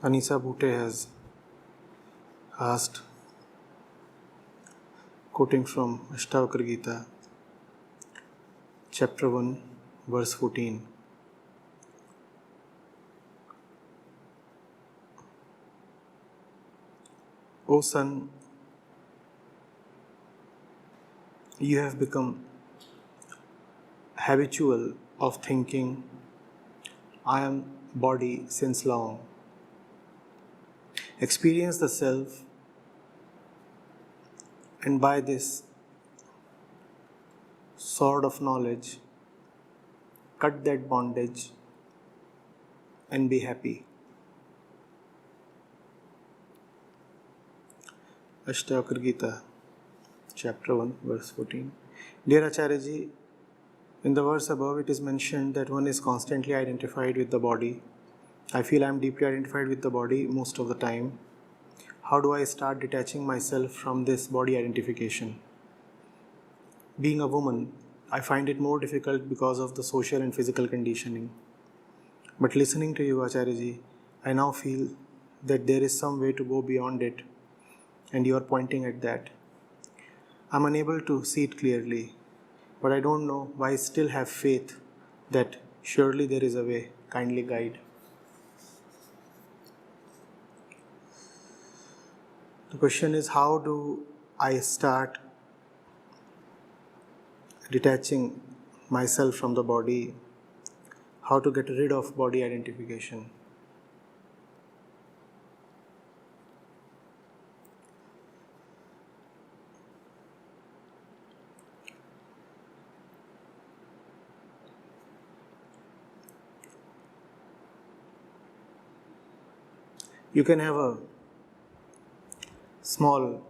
Anisa Bhute has asked, quoting from Ashtavakra Gita, chapter 1, verse 14. O son, you have become habitual of thinking, I am body since long. Experience the self, and by this sword of knowledge, cut that bondage and be happy. Ashtavakra Gita, chapter 1, verse 14. Dear Acharya Ji, in the verse above it is mentioned that one is constantly identified with the body. I feel I am deeply identified with the body most of the time. How do I start detaching myself from this body identification? Being a woman, I find it more difficult because of the social and physical conditioning. But listening to you, Acharya Ji, I now feel that there is some way to go beyond it, and you are pointing at that. I am unable to see it clearly, but I don't know why I still have faith that surely there is a way. Kindly guide. The question is, how do I start detaching myself from the body? How to get rid of body identification? You can have a small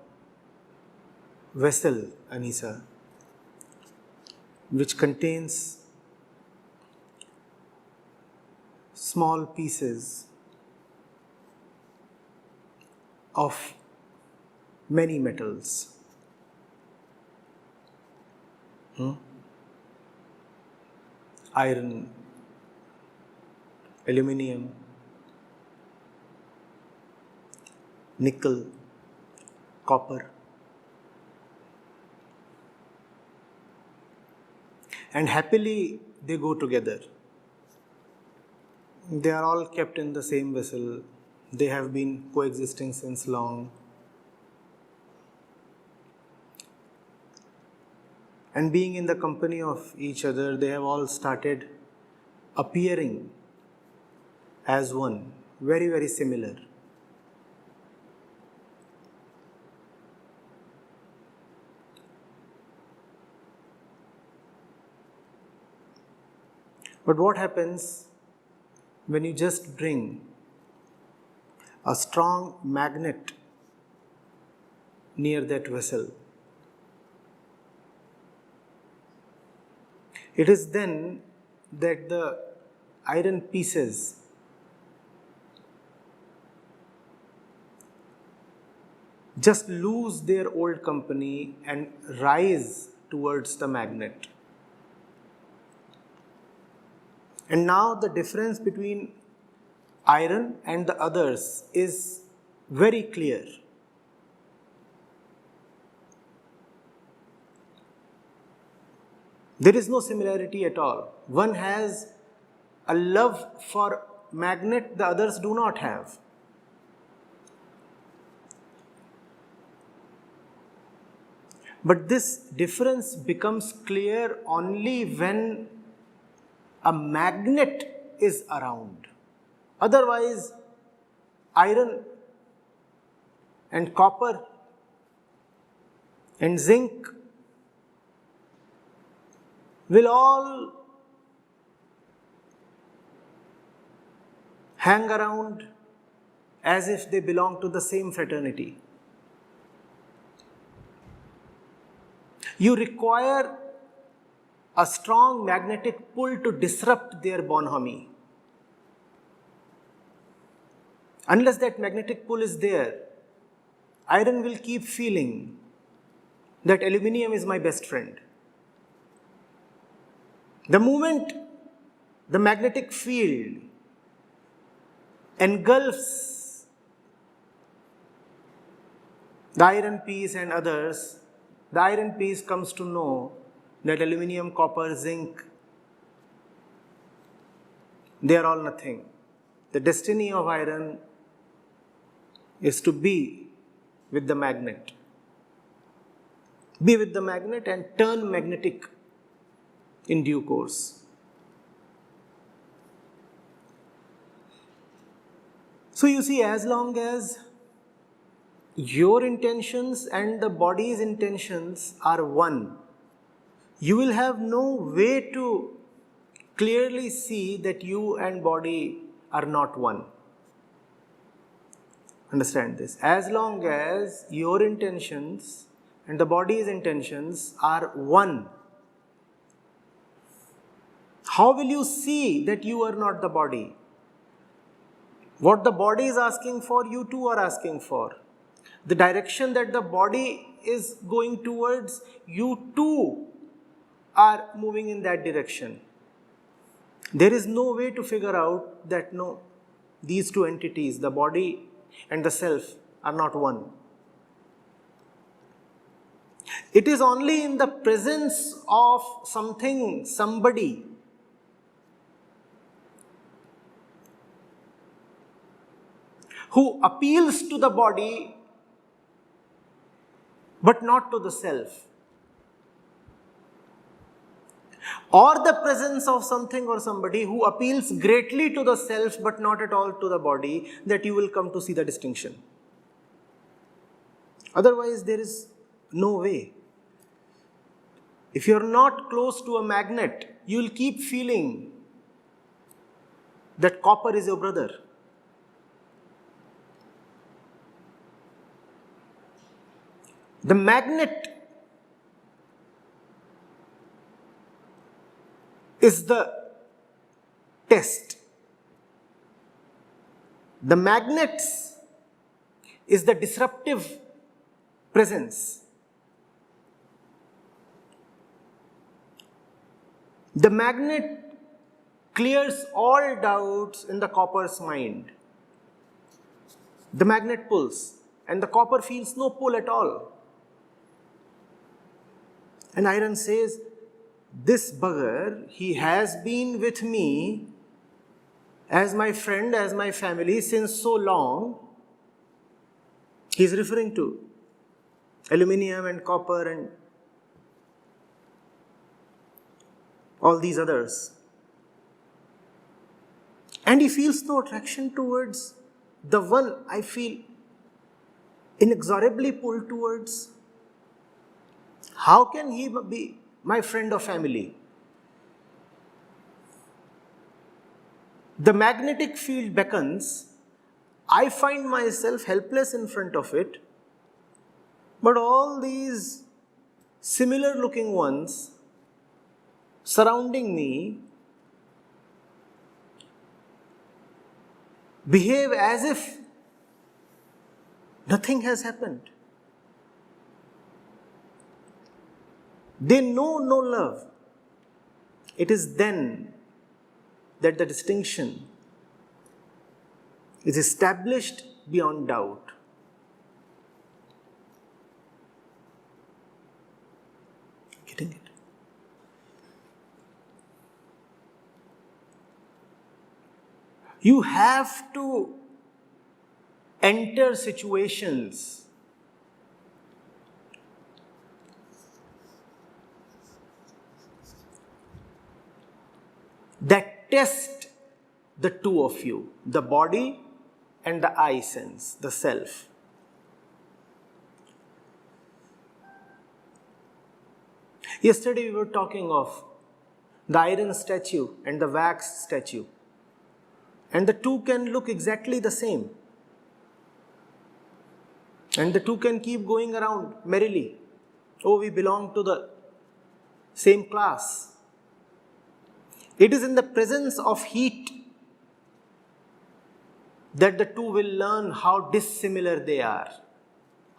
vessel, Anisa, which contains small pieces of many metals. Iron, aluminium, nickel, copper. And happily they go together. They are all kept in the same vessel. They have been coexisting since long. And being in the company of each other, they have all started appearing as one, very, very similar. But what happens when you just bring a strong magnet near that vessel? It is then that the iron pieces just lose their old company and rise towards the magnet. And now the difference between iron and the others is very clear. There is no similarity at all. One has a love for magnet, the others do not have. But this difference becomes clear only when a magnet is around. Otherwise, iron and copper and zinc will all hang around as if they belong to the same fraternity. You require a strong magnetic pull to disrupt their bonhomie. Unless that magnetic pull is there, iron will keep feeling that aluminium is my best friend. The moment the magnetic field engulfs The iron piece and others, the iron piece comes to know that aluminium, copper, zinc, they are all nothing. The destiny of iron is to be with the magnet. Be with the magnet and turn magnetic in due course. So you see, as long as your intentions and the body's intentions are one, you will have no way to clearly see that you and body are not one. Understand this. As long as your intentions and the body's intentions are one, how will you see that you are not the body? What the body is asking for, you too are asking for. The direction that the body is going towards, you too are moving in that direction. There is no way to figure out that no, these two entities, the body and the self, are not one. It is only in the presence of something, somebody, who appeals to the body but not to the self, or the presence of something or somebody who appeals greatly to the self but not at all to the body, that you will come to see the distinction. Otherwise, there is no way. If you are not close to a magnet, you will keep feeling that copper is your brother. The magnet is the test. The magnets is the disruptive presence. The magnet clears all doubts in the copper's mind. The magnet pulls, and the copper feels no pull at all. And iron says, this bugger, he has been with me as my friend, as my family since so long. He is referring to aluminium and copper and all these others. And he feels no attraction towards the one I feel inexorably pulled towards. How can he be my friend or family? The magnetic field beckons. I find myself helpless in front of it, but all these similar looking ones surrounding me behave as if nothing has happened. They know no love. It is then that the distinction is established beyond doubt. Getting it? You have to enter situations that test the two of you, the body and the I sense, the self. Yesterday we were talking of the iron statue and the wax statue, and the two can look exactly the same, and the two can keep going around merrily. Oh, we belong to the same class. It is in the presence of heat that the two will learn how dissimilar they are.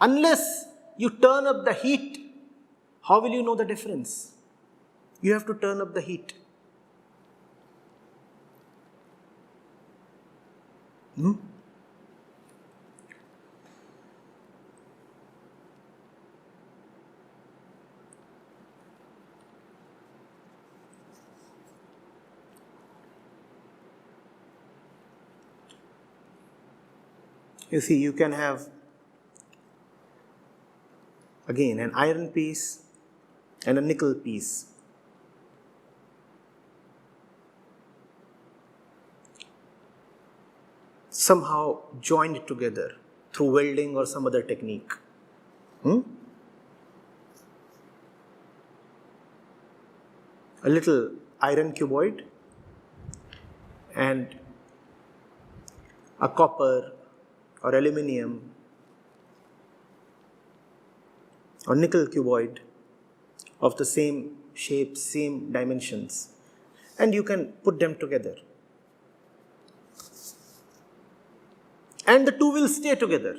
Unless you turn up the heat, how will you know the difference? You have to turn up the heat. You see, you can have, again, an iron piece and a nickel piece. Somehow joined together through welding or some other technique. A little iron cuboid and a copper or aluminium or nickel cuboid of the same shape, same dimensions, and you can put them together. And the two will stay together.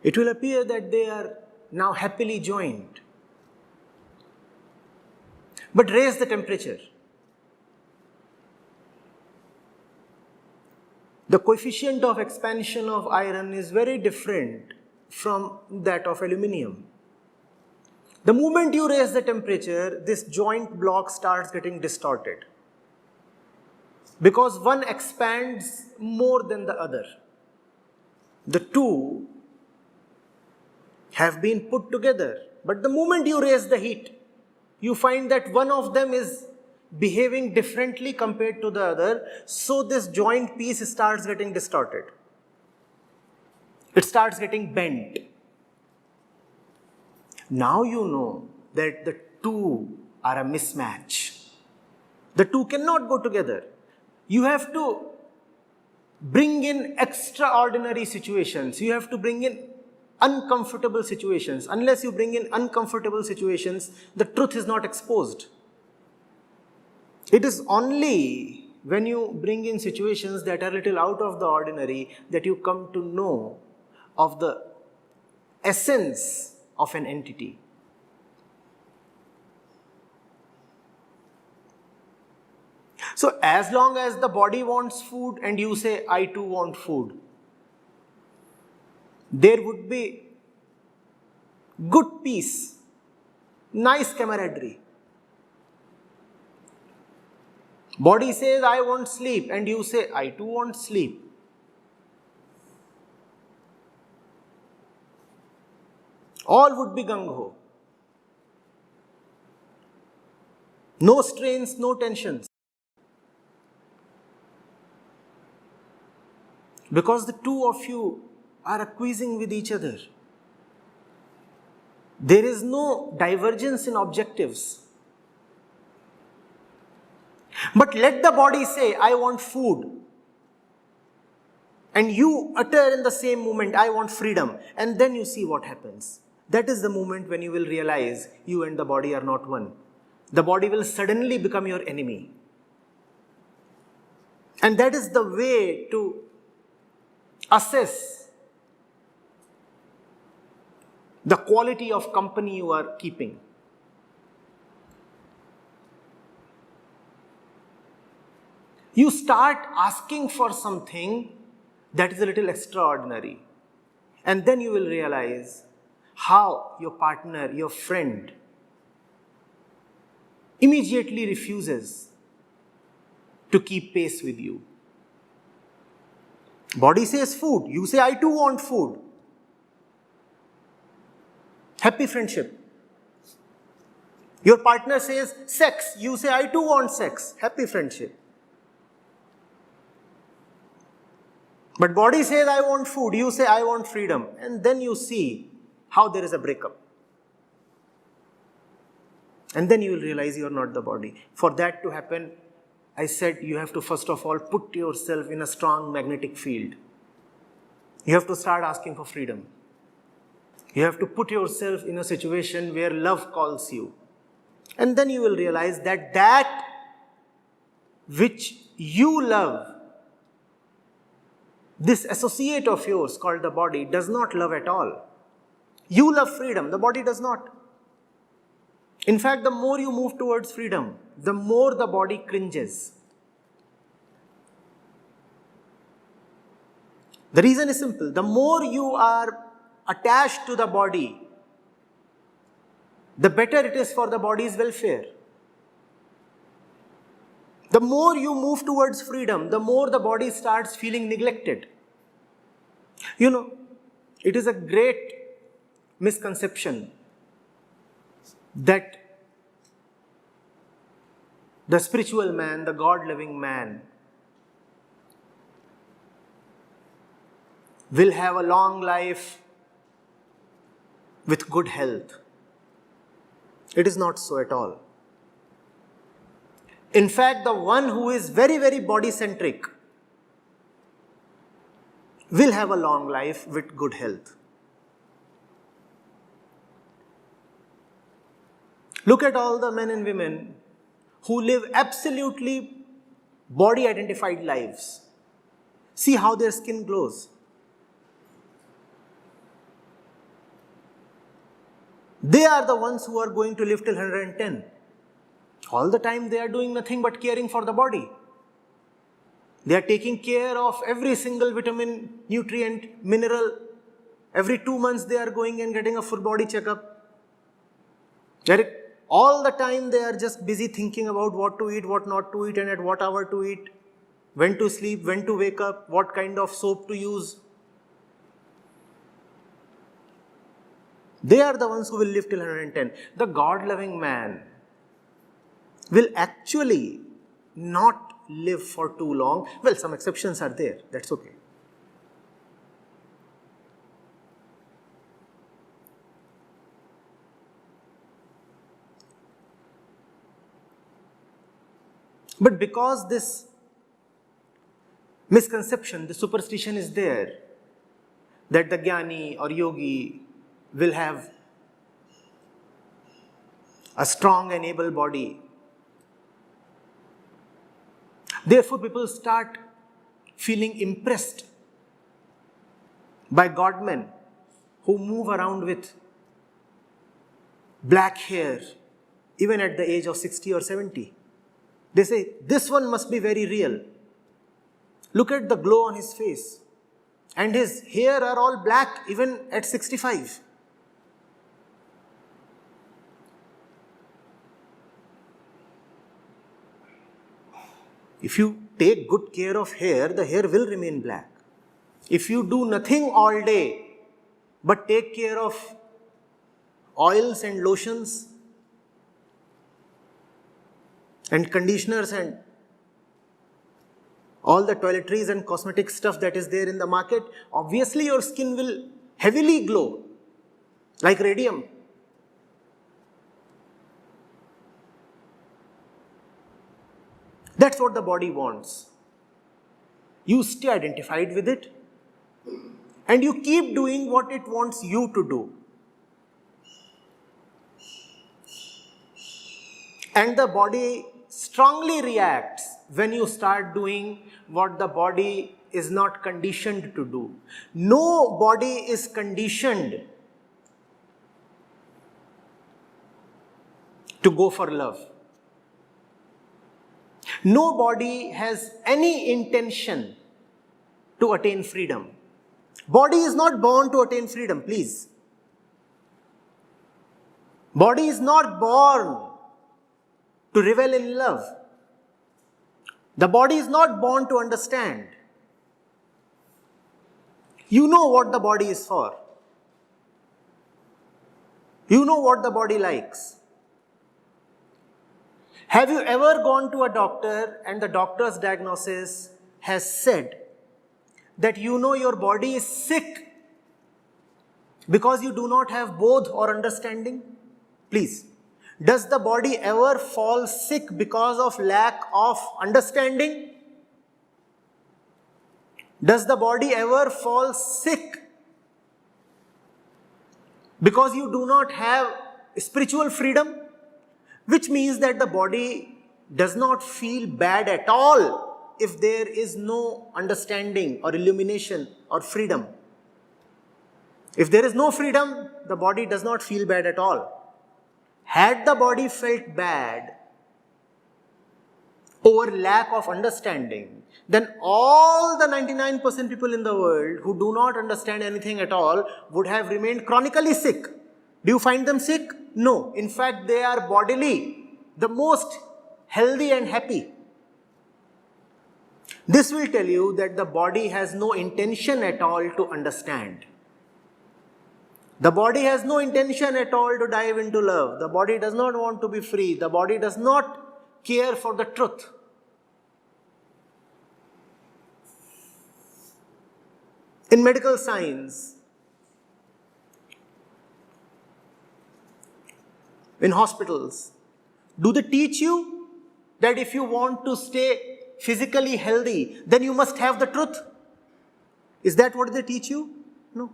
It will appear that they are now happily joined. But raise the temperature. The coefficient of expansion of iron is very different from that of aluminium. The moment you raise the temperature, this joint block starts getting distorted, because one expands more than the other. The two have been put together, but the moment you raise the heat, you find that one of them is behaving differently compared to the other, so this joint piece starts getting distorted. It starts getting bent. Now you know that the two are a mismatch. The two cannot go together. You have to bring in extraordinary situations. You have to bring in uncomfortable situations. Unless you bring in uncomfortable situations, the truth is not exposed. It is only when you bring in situations that are a little out of the ordinary that you come to know of the essence of an entity. So as long as the body wants food and you say, I too want food, there would be good peace, nice camaraderie. Body says, I want sleep, and you say, I too want sleep. All would be gung-ho. No strains, no tensions. Because the two of you are acquiescing with each other. There is no divergence in objectives. But let the body say, I want food. And you utter in the same moment, I want freedom. And then you see what happens. That is the moment when you will realize you and the body are not one. The body will suddenly become your enemy. And that is the way to assess the quality of company you are keeping. You start asking for something that is a little extraordinary. And then you will realize how your partner, your friend, immediately refuses to keep pace with you. Body says food. You say, I too want food. Happy friendship. Your partner says sex. You say, I too want sex. Happy friendship. But body says, I want food. You say, I want freedom. And then you see how there is a breakup. And then you will realize you are not the body. For that to happen, I said you have to first of all put yourself in a strong magnetic field. You have to start asking for freedom. You have to put yourself in a situation where love calls you. And then you will realize that that which you love, this associate of yours called the body, does not love at all. You love freedom, the body does not. In fact, the more you move towards freedom, the more the body cringes. The reason is simple. The more you are attached to the body, the better it is for the body's welfare. The more you move towards freedom, the more the body starts feeling neglected. It is a great misconception that the spiritual man, the God-loving man, will have a long life with good health. It is not so at all. In fact, the one who is very, very body-centric will have a long life with good health. Look at all the men and women who live absolutely body-identified lives. See how their skin glows. They are the ones who are going to live till 110. All the time they are doing nothing but caring for the body. They are taking care of every single vitamin, nutrient, mineral. Every 2 months they are going and getting a full body checkup. All the time they are just busy thinking about what to eat, what not to eat, and at what hour to eat, when to sleep, when to wake up, what kind of soap to use. They are the ones who will live till 110. The God-loving man will actually not live for too long. Well, some exceptions are there. That's okay. But because this misconception, the superstition is there, that the jnani or yogi will have a strong and able body. Therefore, people start feeling impressed by godmen who move around with black hair, even at the age of 60 or 70. They say, this one must be very real. Look at the glow on his face. And his hair are all black even at 65. If you take good care of hair, the hair will remain black. If you do nothing all day, but take care of oils and lotions and conditioners and all the toiletries and cosmetic stuff that is there in the market, obviously your skin will heavily glow like radium. That's what the body wants. You stay identified with it and you keep doing what it wants you to do. And the body strongly reacts when you start doing what the body is not conditioned to do. No body is conditioned to go for love. No body has any intention to attain freedom. Body is not born to attain freedom, please. Body is not born to revel in love. The body is not born to understand. You know what the body is for. You know what the body likes. Have you ever gone to a doctor and the doctor's diagnosis has said that you know your body is sick because you do not have bodh or understanding? Please. Does the body ever fall sick because of lack of understanding? Does the body ever fall sick because you do not have spiritual freedom? Which means that the body does not feel bad at all if there is no understanding or illumination or freedom. If there is no freedom, the body does not feel bad at all. Had the body felt bad over lack of understanding, then all the 99% people in the world who do not understand anything at all would have remained chronically sick. Do you find them sick? No. In fact, they are bodily the most healthy and happy. This will tell you that the body has no intention at all to understand. The body has no intention at all to dive into love. The body does not want to be free. The body does not care for the truth. In medical science, in hospitals, do they teach you that if you want to stay physically healthy, then you must have the truth? Is that what they teach you? No.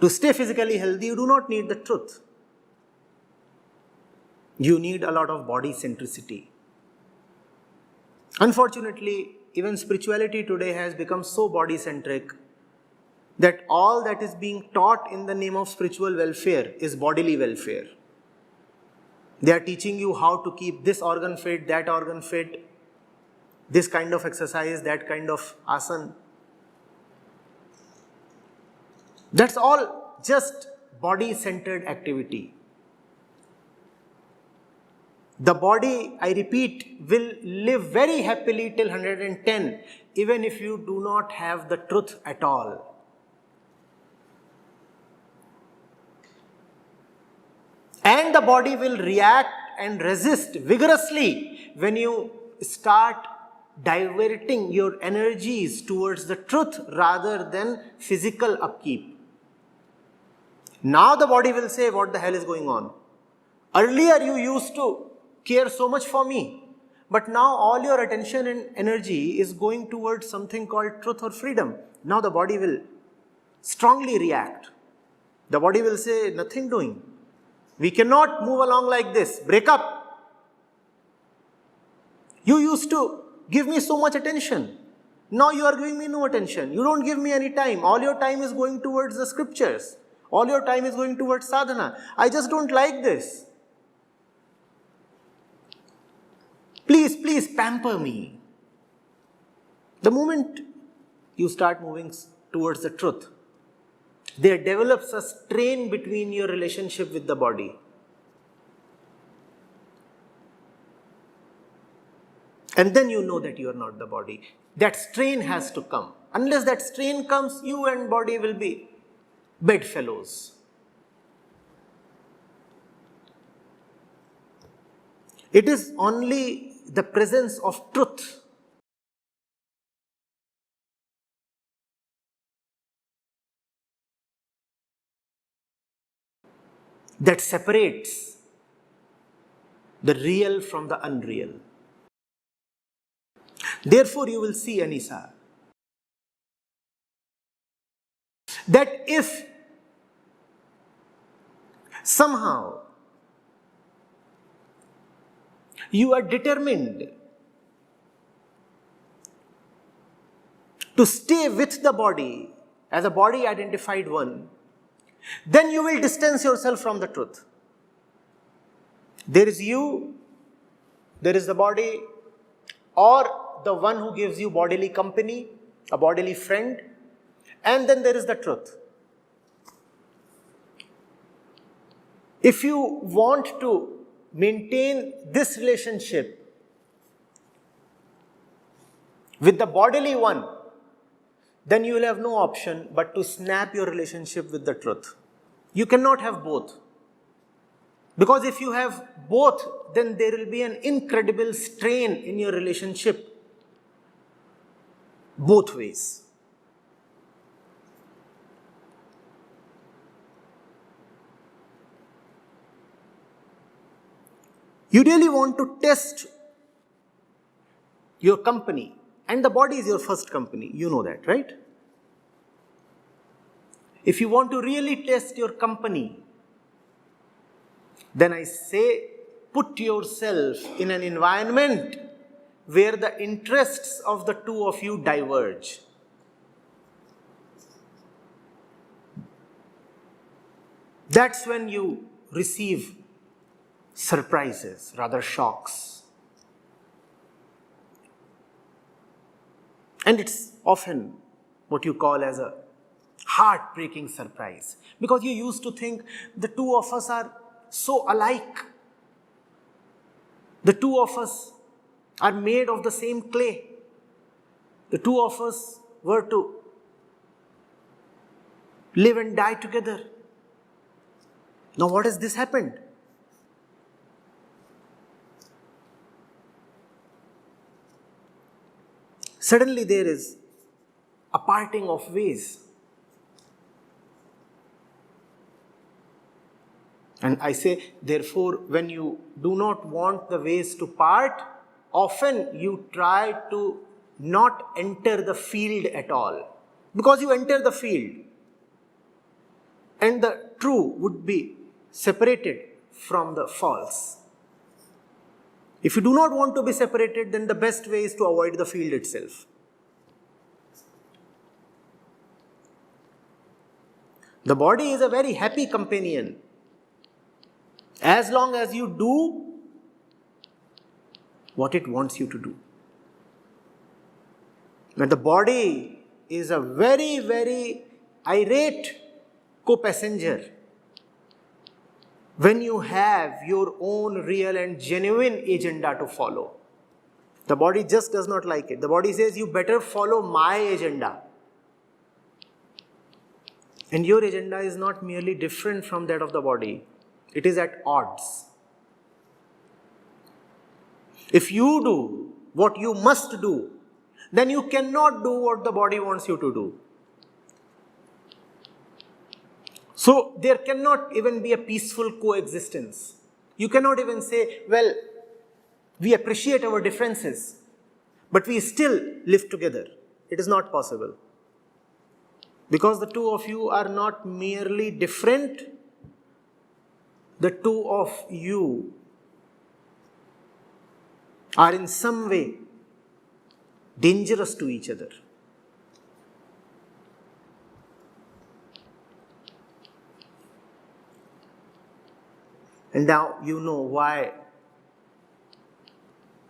To stay physically healthy, you do not need the truth. You need a lot of body centricity. Unfortunately, even spirituality today has become so body centric that all that is being taught in the name of spiritual welfare is bodily welfare. They are teaching you how to keep this organ fit, that organ fit, this kind of exercise, that kind of asana. That's all just body-centered activity. The body, I repeat, will live very happily till 110, even if you do not have the truth at all. And the body will react and resist vigorously when you start diverting your energies towards the truth rather than physical upkeep. Now the body will say, what the hell is going on? Earlier you used to care so much for me, but now all your attention and energy is going towards something called truth or freedom. Now the body will strongly react. The body will say, nothing doing. We cannot move along like this. Break up. You used to give me so much attention. Now you are giving me no attention. You don't give me any time. All your time is going towards the scriptures. All your time is going towards sadhana. I just don't like this. Please, please pamper me. The moment you start moving towards the truth, there develops a strain between your relationship with the body. And then you know that you are not the body. That strain has to come. Unless that strain comes, you and body will be bedfellows. It is only the presence of truth that separates the real from the unreal. Therefore, you will see, Anisa, that if somehow you are determined to stay with the body as a body identified one, then you will distance yourself from the truth. There is you, there is the body, or the one who gives you bodily company, a bodily friend, and then there is the truth. If you want to maintain this relationship with the bodily one, then you will have no option but to snap your relationship with the truth. You cannot have both. Because if you have both, then there will be an incredible strain in your relationship both ways. You really want to test your company, and the body is your first company. You know that, right? If you want to really test your company, then I say put yourself in an environment where the interests of the two of you diverge. That's when you receive surprises, rather shocks. And it's often what you call as a heartbreaking surprise. Because you used to think the two of us are so alike. The two of us are made of the same clay. The two of us were to live and die together. Now what has this happened? Suddenly there is a parting of ways. And I say, therefore, when you do not want the ways to part, often you try to not enter the field at all. Because you enter the field, and the true would be separated from the false. If you do not want to be separated, then the best way is to avoid the field itself. The body is a very happy companion. As long as you do what it wants you to do. But the body is a very, very irate co-passenger when you have your own real and genuine agenda to follow. The body just does not like it. The body says, you better follow my agenda. And your agenda is not merely different from that of the body. It is at odds. If you do what you must do, then you cannot do what the body wants you to do. So there cannot even be a peaceful coexistence. You cannot even say, well, we appreciate our differences, but we still live together. It is not possible. Because the two of you are not merely different, the two of you are in some way dangerous to each other. And now you know why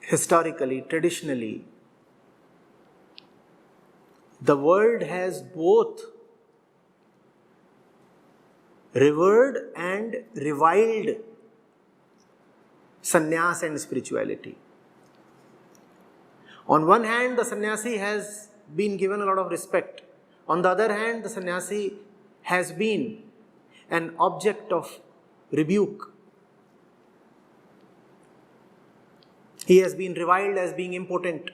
historically, traditionally, the world has both revered and reviled sannyas and spirituality. On one hand, the sannyasi has been given a lot of respect. On the other hand, the sannyasi has been an object of rebuke. He has been reviled as being impotent,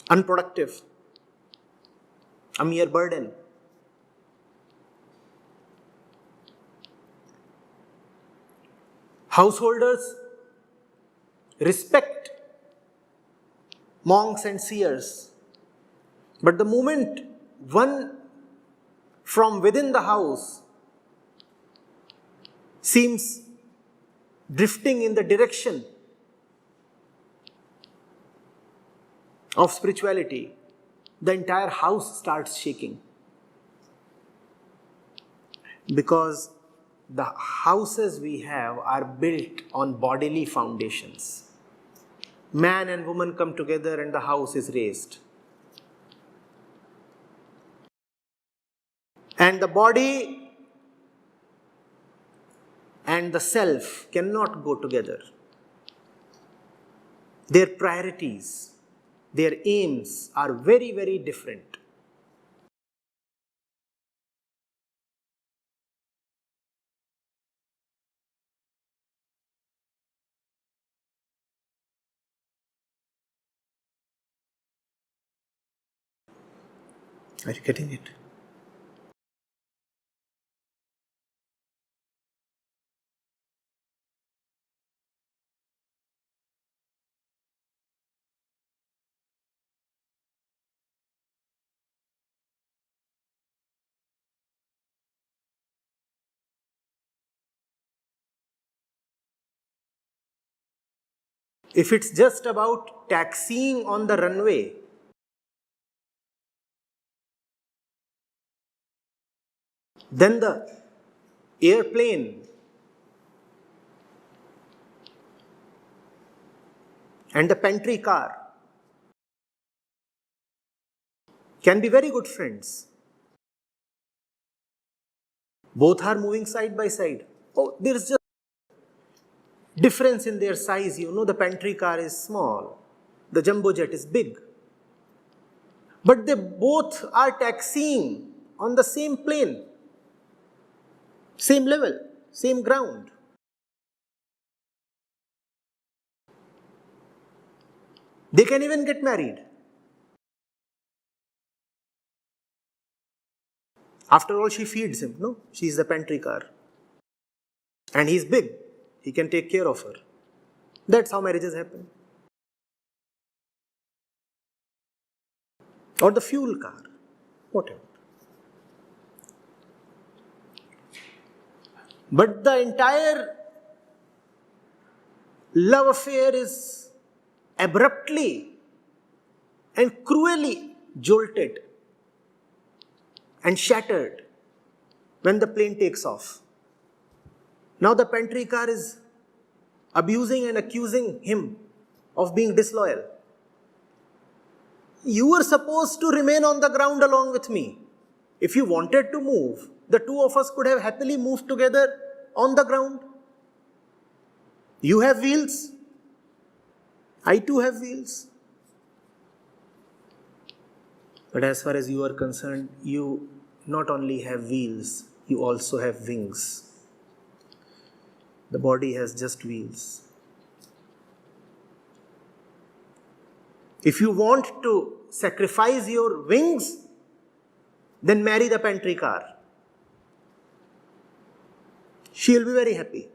unproductive, a mere burden. Householders respect monks and seers, but the moment one from within the house seems drifting in the direction of spirituality, the entire house starts shaking. Because the houses we have are built on bodily foundations. Man and woman come together and the house is raised. And the body and the self cannot go together. Their priorities, their aims are very, very different. Are you getting it? If it's just about taxiing on the runway, then the airplane and the pantry car can be very good friends. Both are moving side by side. Oh, there is just difference in their size. The pantry car is small, the jumbo jet is big. But they both are taxiing on the same plane, same level, same ground. They can even get married. After all, she feeds him, no? She is the pantry car. And he's big. He can take care of her. That's how marriages happen. Or the fuel car. Whatever. But the entire love affair is abruptly and cruelly jolted and shattered when the plane takes off. Now the pantry car is abusing and accusing him of being disloyal. You were supposed to remain on the ground along with me. If you wanted to move, the two of us could have happily moved together on the ground. You have wheels. I too have wheels. But as far as you are concerned, you not only have wheels, you also have wings. The body has just wheels. If you want to sacrifice your wings, then marry the pantry car. She will be very happy.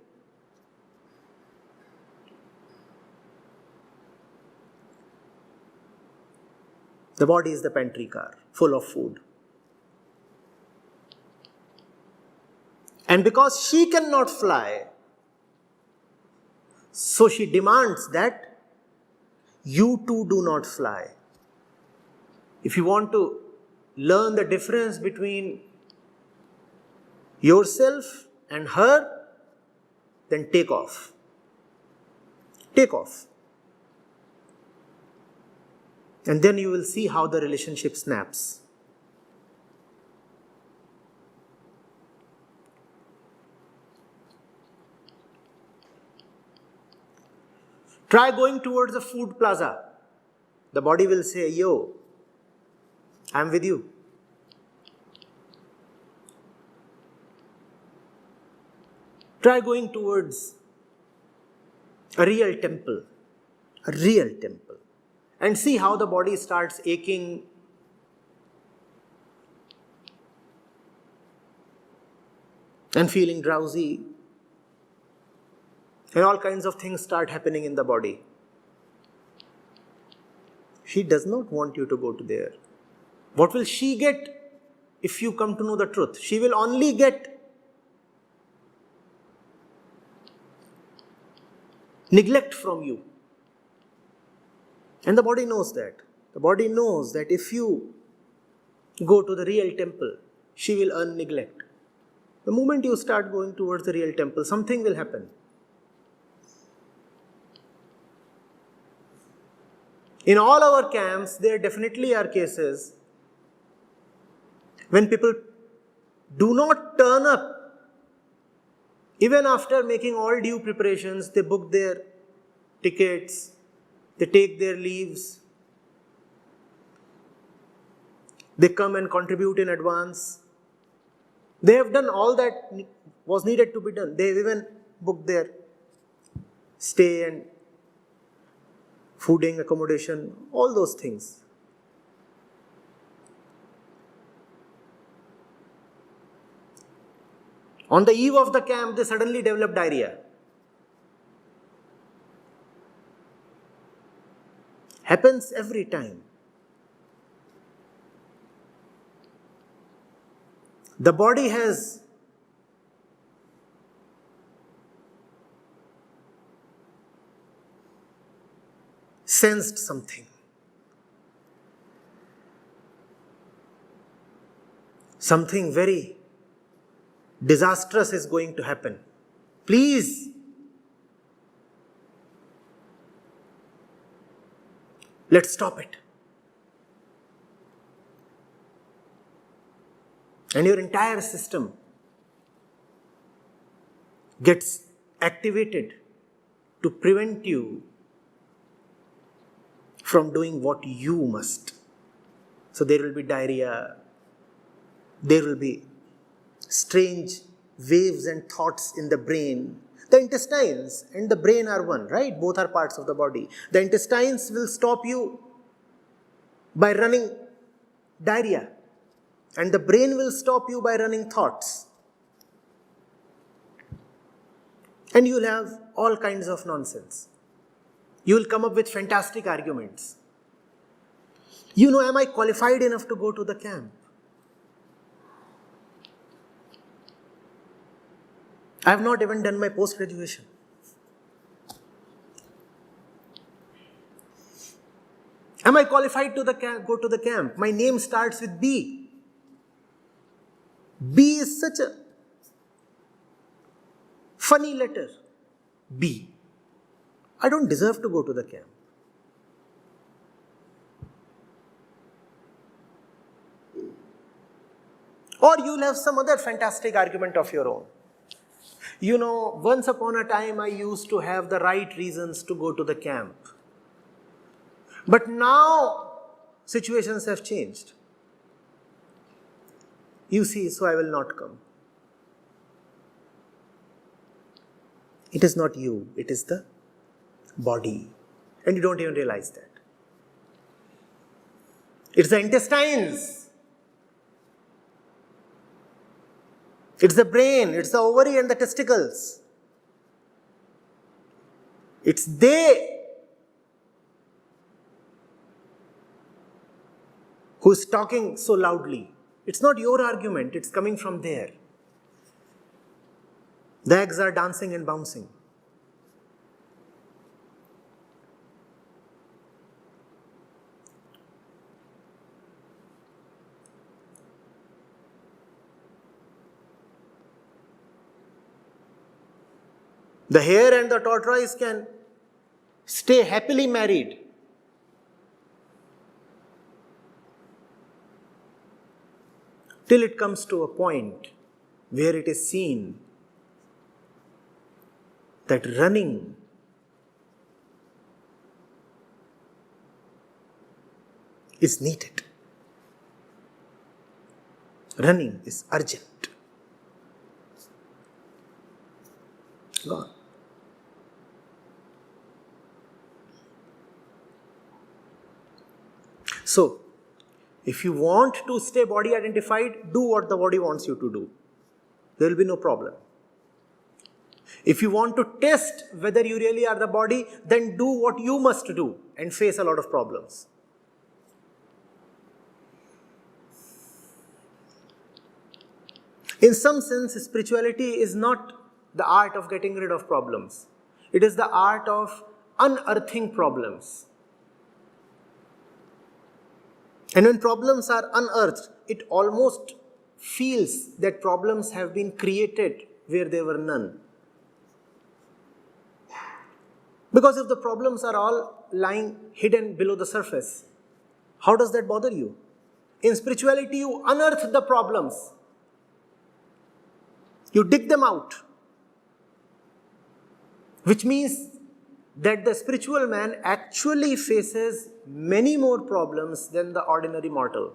The body is the pantry car, full of food. And because she cannot fly, so she demands that you too do not fly. If you want to learn the difference between yourself and her, then take off. Take off. And then you will see how the relationship snaps. Try going towards a food plaza. The body will say, yo, I'm with you. Try going towards a real temple. A real temple. And see how the body starts aching. And feeling drowsy. And all kinds of things start happening in the body. She does not want you to go to there. What will she get if you come to know the truth? She will only get neglect from you. And the body knows that. The body knows that if you go to the real temple, she will earn neglect. The moment you start going towards the real temple, something will happen. In all our camps, there definitely are cases when people do not turn up. Even after making all due preparations, they book their tickets, they take their leaves, they come and contribute in advance. They have done all that was needed to be done. They have even booked their stay and fooding, accommodation, all those things. On the eve of the camp, they suddenly develop diarrhea. Happens every time. The body has sensed something. Something very disastrous is going to happen. Please, let's stop it. And your entire system gets activated to prevent you from doing what you must. So there will be diarrhea, there will be strange waves and thoughts in the brain. The intestines and the brain are one, right? Both are parts of the body. The intestines will stop you by running diarrhea, and the brain will stop you by running thoughts. And you'll have all kinds of nonsense. You will come up with fantastic arguments. Am I qualified enough to go to the camp? I have not even done my post-graduation. Am I qualified to go to the camp? My name starts with B. B is such a funny letter. B. I don't deserve to go to the camp. Or you'll have some other fantastic argument of your own. Once upon a time I used to have the right reasons to go to the camp. But now situations have changed. You see, so I will not come. It is not you, it is the body. And you don't even realize that. It's the intestines. It's the brain, it's the ovary and the testicles. It's they who is talking so loudly. It's not your argument, it's coming from there. The eggs are dancing and bouncing. The hare and the tortoise can stay happily married. Till it comes to a point where it is seen that running is needed. Running is urgent. Gone. So, if you want to stay body identified, do what the body wants you to do. There will be no problem. If you want to test whether you really are the body, then do what you must do and face a lot of problems. In some sense, spirituality is not the art of getting rid of problems. It is the art of unearthing problems. And when problems are unearthed, it almost feels that problems have been created where there were none. Because if the problems are all lying hidden below the surface, how does that bother you? In spirituality, you unearth the problems. You dig them out. Which means that the spiritual man actually faces many more problems than the ordinary mortal.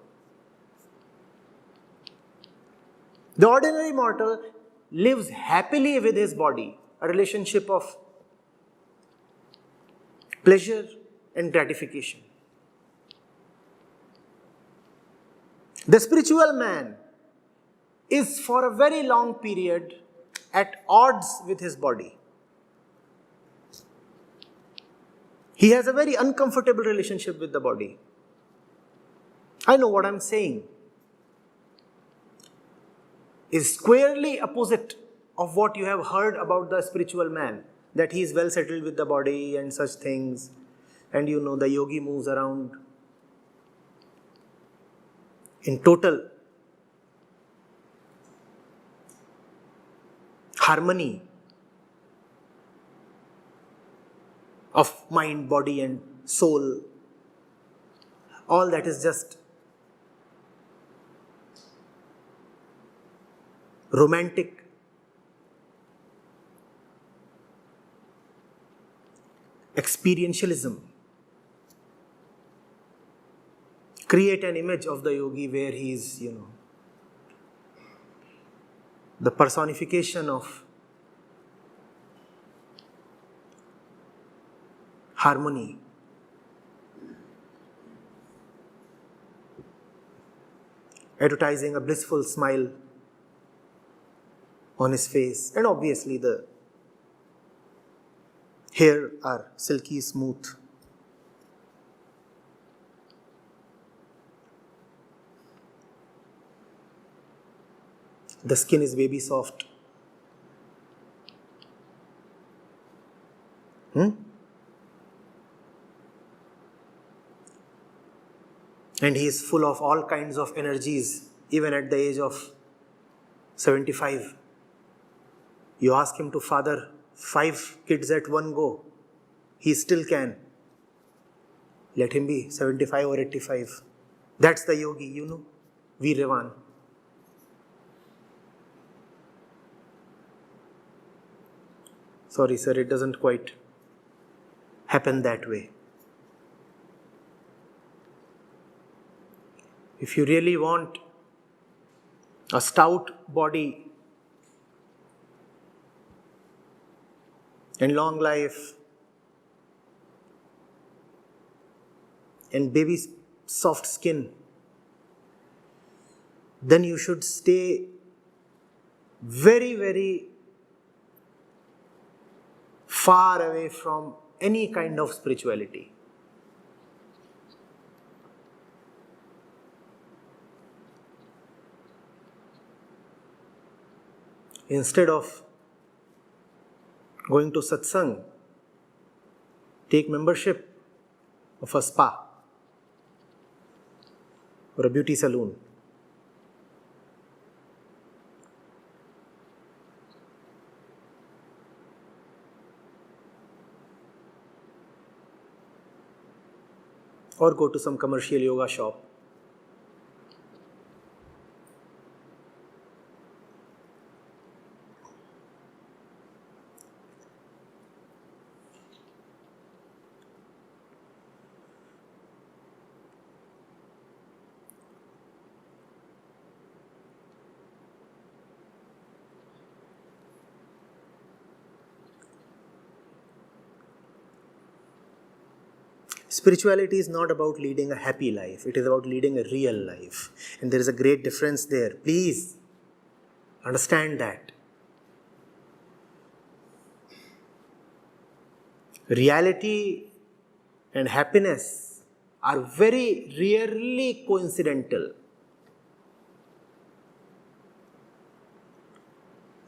The ordinary mortal lives happily with his body, a relationship of pleasure and gratification. The spiritual man is for a very long period at odds with his body. He has a very uncomfortable relationship with the body. I know what I'm saying is squarely opposite of what you have heard about the spiritual man, that he is well settled with the body and such things, and the yogi moves around in total harmony of mind, body and soul. All that is just romantic. experientialism. Create an image of the yogi where he is, the personification of harmony. Advertising a blissful smile on his face, and obviously the hair are silky smooth. The skin is baby soft. And he is full of all kinds of energies, even at the age of 75. You ask him to father 5 kids at one go, he still can. Let him be 75 or 85. That's the yogi, Veeravan. Sorry, sir, it doesn't quite happen that way. If you really want a stout body and long life and baby soft skin, then you should stay very, very far away from any kind of spirituality. Instead of going to satsang, take membership of a spa or a beauty salon. Or go to some commercial yoga shop. Spirituality is not about leading a happy life. It is about leading a real life. And there is a great difference there. Please understand that. Reality and happiness are very rarely coincidental.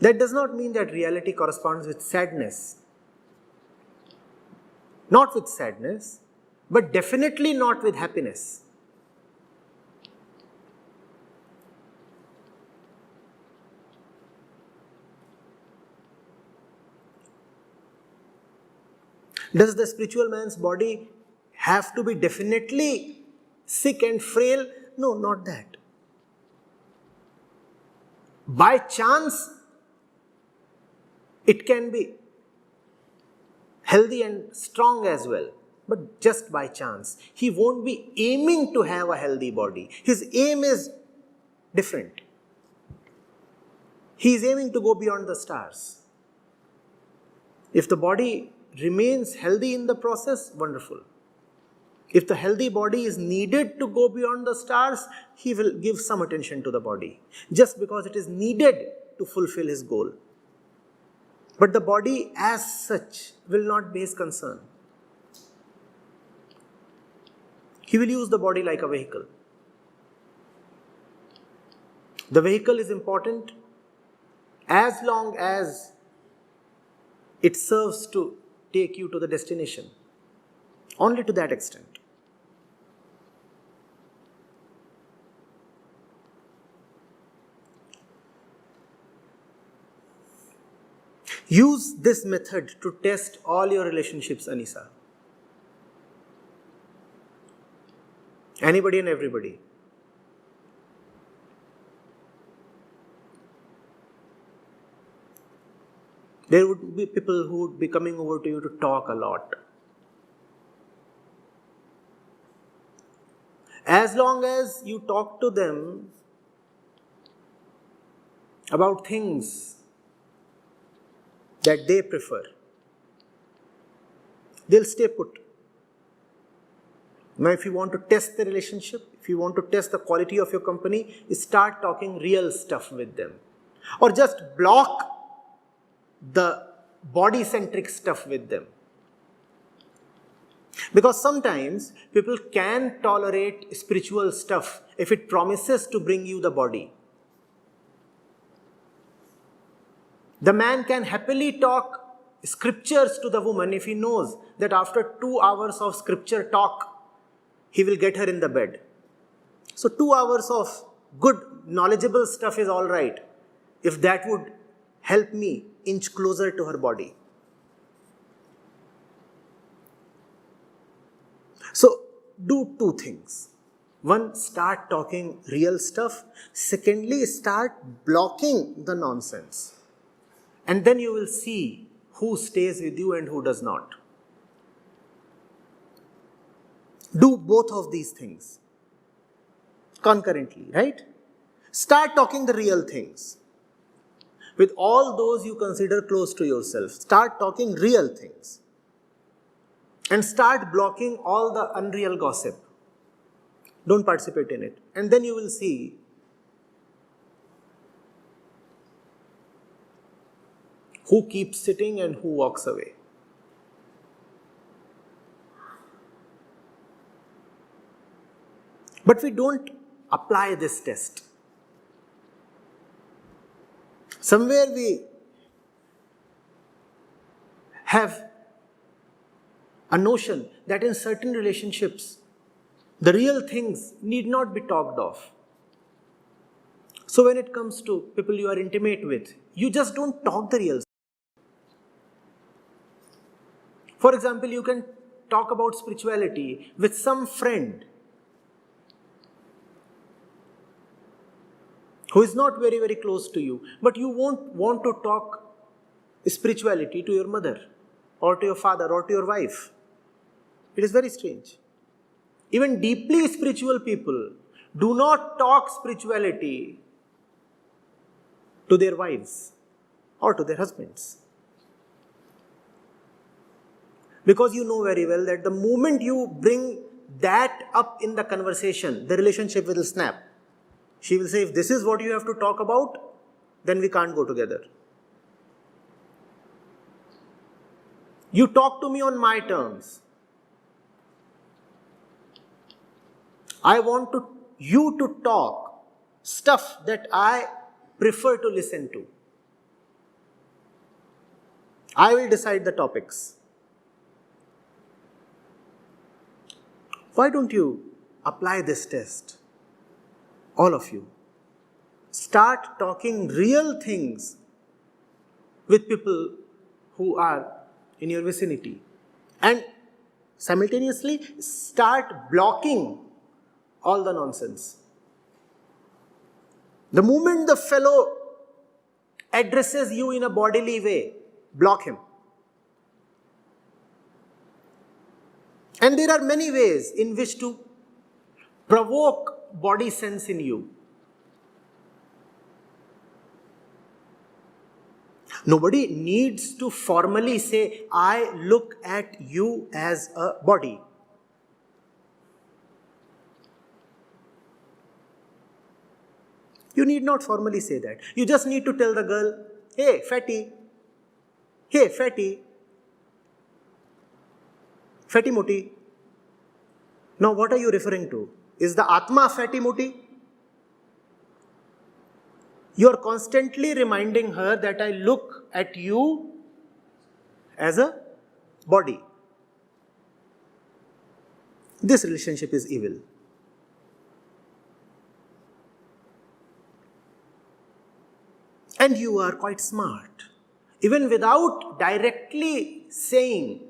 That does not mean that reality corresponds with sadness. Not with sadness, but definitely not with happiness. Does the spiritual man's body have to be definitely sick and frail? No, not that. By chance, it can be healthy and strong as well. But just by chance. He won't be aiming to have a healthy body. His aim is different. He is aiming to go beyond the stars. If the body remains healthy in the process, wonderful. If the healthy body is needed to go beyond the stars, he will give some attention to the body. Just because it is needed to fulfill his goal. But the body as such will not be his concern. He will use the body like a vehicle. The vehicle is important as long as it serves to take you to the destination. Only to that extent. Use this method to test all your relationships, Anisa. Anybody and everybody. There would be people who would be coming over to you to talk a lot. As long as you talk to them about things that they prefer, they'll stay put. Now, if you want to test the relationship, if you want to test the quality of your company, start talking real stuff with them. Or just block the body-centric stuff with them. Because sometimes people can tolerate spiritual stuff if it promises to bring you the body. The man can happily talk scriptures to the woman if he knows that after 2 hours of scripture talk, he will get her in the bed. So 2 hours of good, knowledgeable stuff is all right, if that would help me inch closer to her body. So do 2 things. One, start talking real stuff. Secondly, start blocking the nonsense. And then you will see who stays with you and who does not. Do both of these things concurrently, right? Start talking the real things. With all those you consider close to yourself, start talking real things. And start blocking all the unreal gossip. Don't participate in it. And then you will see who keeps sitting and who walks away. But we don't apply this test. Somewhere we have a notion that in certain relationships, the real things need not be talked of. So when it comes to people you are intimate with, you just don't talk the real stuff. For example, you can talk about spirituality with some friend who is not very, very close to you, but you won't want to talk spirituality to your mother or to your father or to your wife. It is very strange. Even deeply spiritual people do not talk spirituality to their wives or to their husbands. Because you know very well that the moment you bring that up in the conversation, the relationship will snap. She will say, if this is what you have to talk about, then we can't go together. You talk to me on my terms. I want you to talk stuff that I prefer to listen to. I will decide the topics. Why don't you apply this test? All of you. Start talking real things with people who are in your vicinity. And simultaneously start blocking all the nonsense. The moment the fellow addresses you in a bodily way, block him. And there are many ways in which to provoke body sense in you. Nobody needs to formally say, I look at you as a body. You need not formally say that. You just need to tell the girl, hey, fatty. Hey, fatty. Fatty moti. Now, what are you referring to? Is the Atma fatty moti? You are constantly reminding her that I look at you as a body. This relationship is evil. And you are quite smart. Even without directly saying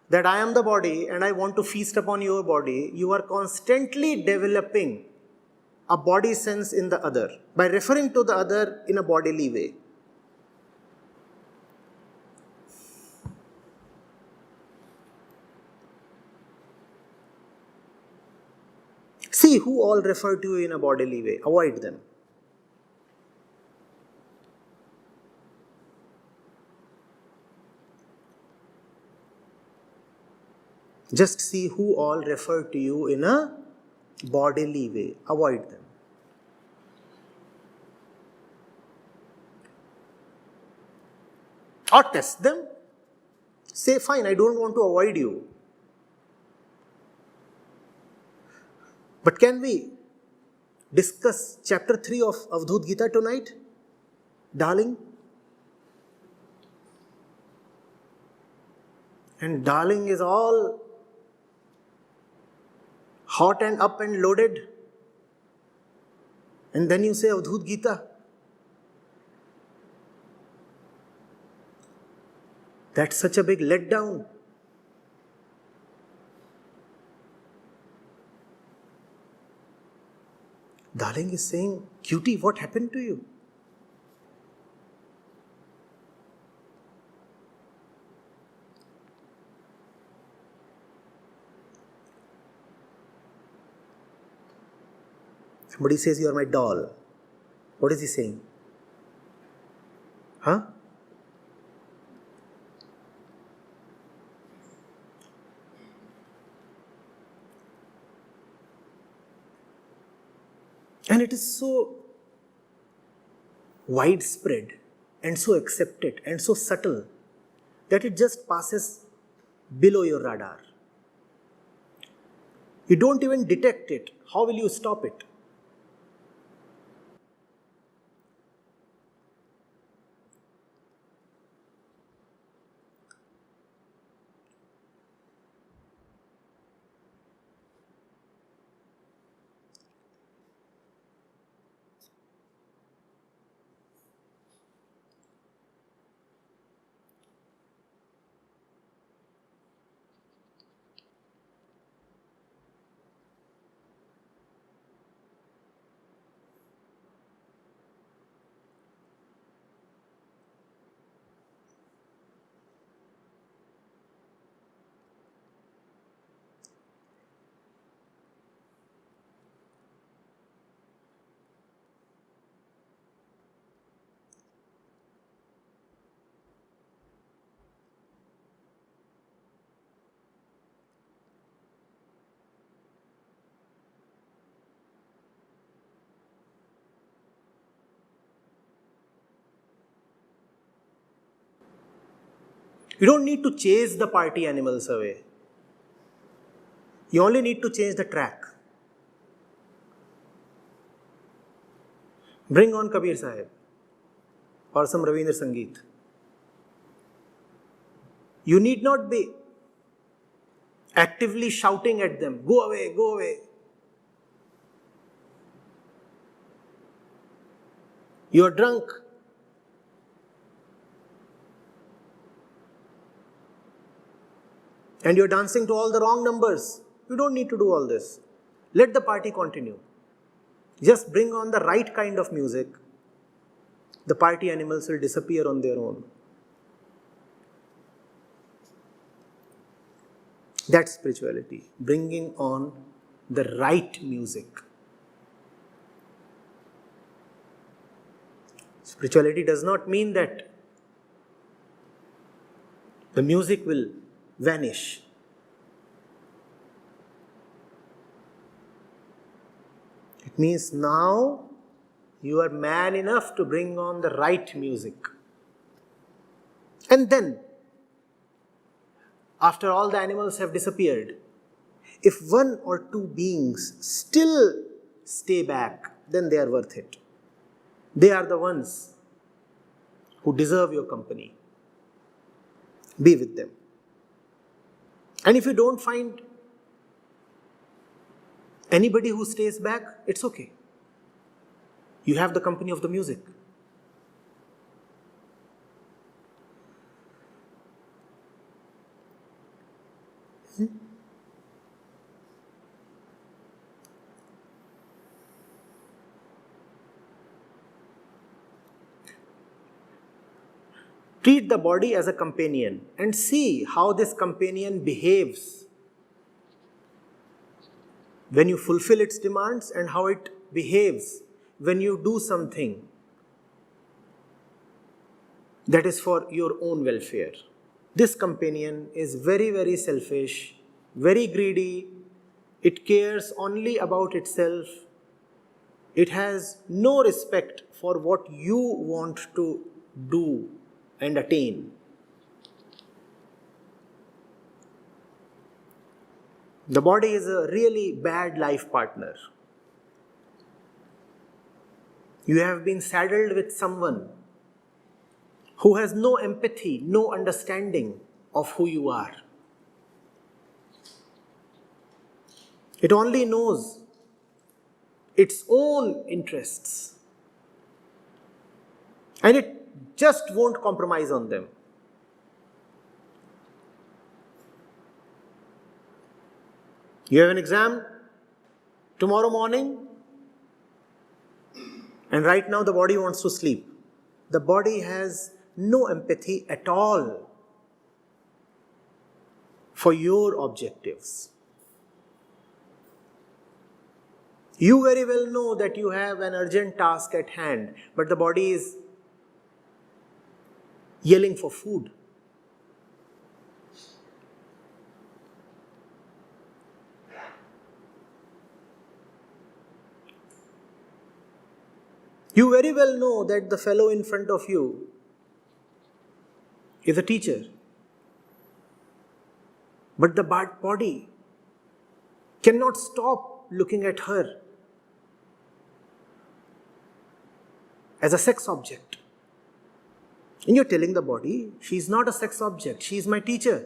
that I am the body and I want to feast upon your body, you are constantly developing a body sense in the other by referring to the other in a bodily way. See who all refer to you in a bodily way. Avoid them. Just see who all refer to you in a bodily way. Avoid them. Or test them. Say, fine, I don't want to avoid you. But can we discuss chapter 3 of Advait Gita tonight? Darling? And darling is all hot and up and loaded. And then you say Advait Gita. That's such a big letdown. Darling is saying, cutie, what happened to you? Somebody says, you are my doll. What is he saying? Huh? And it is so widespread and so accepted and so subtle that it just passes below your radar. You don't even detect it. How will you stop it? You don't need to chase the party animals away. You only need to change the track. Bring on Kabir Sahib or some Ravindra Sangeet. You need not be actively shouting at them, go away, go away. You are drunk. And you're dancing to all the wrong numbers. You don't need to do all this. Let the party continue. Just bring on the right kind of music. The party animals will disappear on their own. That's spirituality. Bringing on the right music. Spirituality does not mean that the music will vanish. It means now you are man enough to bring on the right music. And then, after all the animals have disappeared, if one or two beings still stay back, then they are worth it. They are the ones who deserve your company. Be with them. And if you don't find anybody who stays back, it's okay. You have the company of the music. Treat the body as a companion and see how this companion behaves when you fulfill its demands and how it behaves when you do something that is for your own welfare. This companion is very, very selfish, very greedy. It cares only about itself. It has no respect for what you want to do and attain. The body is a really bad life partner. You have been saddled with someone who has no empathy, no understanding of who you are. It only knows its own interests, and it just won't compromise on them. You have an exam tomorrow morning, and right now the body wants to sleep. The body has no empathy at all for your objectives. You very well know that you have an urgent task at hand, but the body is yelling for food. You very well know that the fellow in front of you is a teacher, but the body cannot stop looking at her as a sex object. And you're telling the body, she is not a sex object, she is my teacher.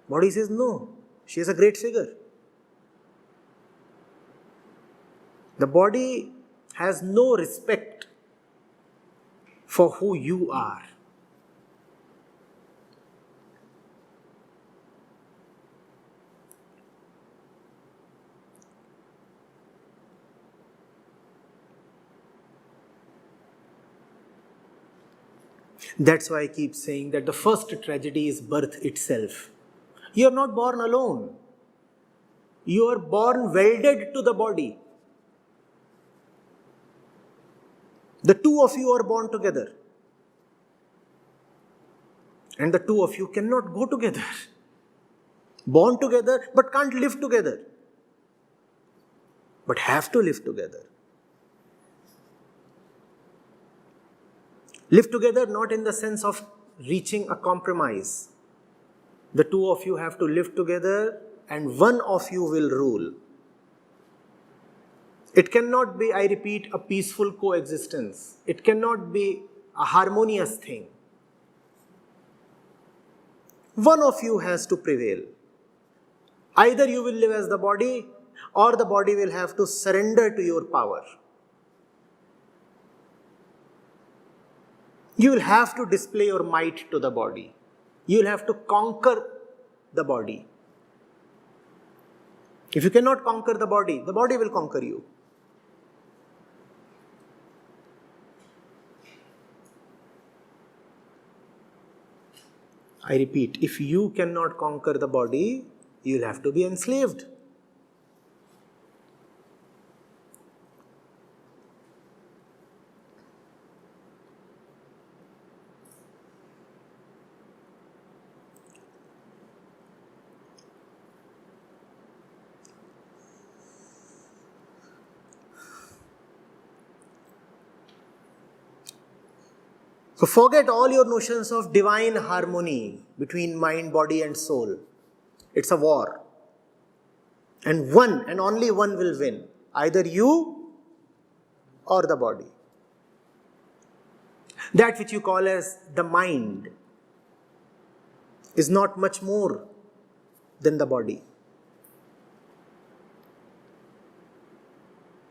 Body says, no, she is a great figure. The body has no respect for who you are. That's why I keep saying that the first tragedy is birth itself. You are not born alone. You are born welded to the body. The two of you are born together. And the two of you cannot go together. Born together but can't live together. But have to live together. Live together not in the sense of reaching a compromise. The two of you have to live together and one of you will rule. It cannot be, I repeat, a peaceful coexistence. It cannot be a harmonious thing. One of you has to prevail. Either you will live as the body or the body will have to surrender to your power. You will have to display your might to the body. You will have to conquer the body. If you cannot conquer the body will conquer you. I repeat, if you cannot conquer the body, you will have to be enslaved. So forget all your notions of divine harmony between mind, body and soul. It's a war. And one and only one will win. Either you or the body. That which you call as the mind is not much more than the body.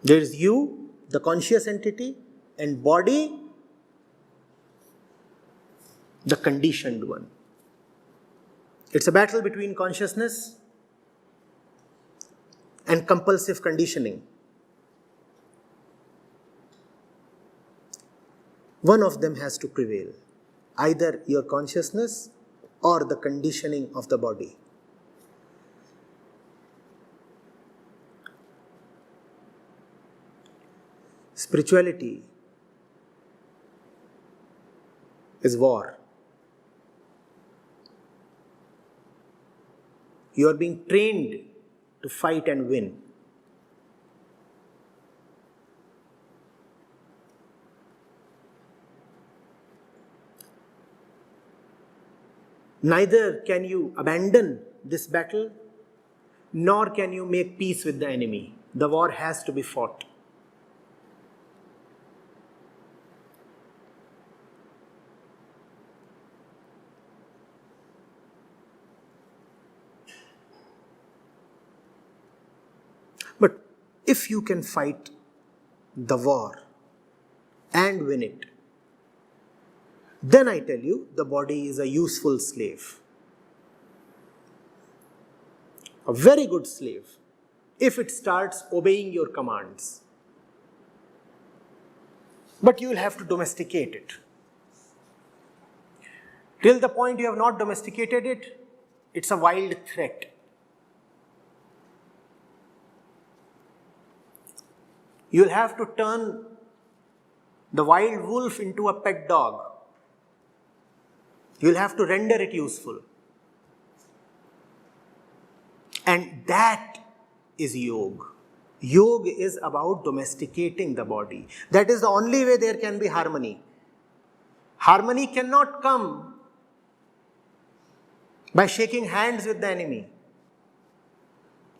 There is you, the conscious entity, and body, the conditioned one. It's a battle between consciousness and compulsive conditioning. One of them has to prevail, either your consciousness or the conditioning of the body. Spirituality is war. You are being trained to fight and win. Neither can you abandon this battle, nor can you make peace with the enemy. The war has to be fought. But if you can fight the war and win it, then I tell you, the body is a useful slave. A very good slave, if it starts obeying your commands. But you will have to domesticate it. Till the point you have not domesticated it, it's a wild threat. You will have to turn the wild wolf into a pet dog. You will have to render it useful. And that is yoga. Yoga is about domesticating the body. That is the only way there can be harmony. Harmony cannot come by shaking hands with the enemy.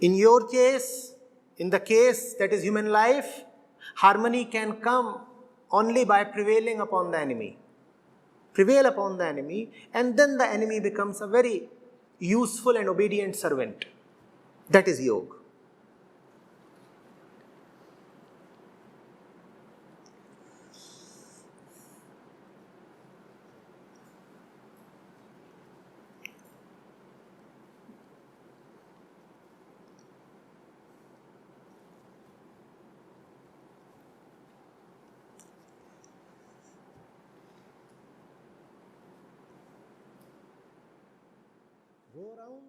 In your case, in the case that is human life, harmony can come only by prevailing upon the enemy. Prevail upon the enemy, and then the enemy becomes a very useful and obedient servant. That is yoga. Go around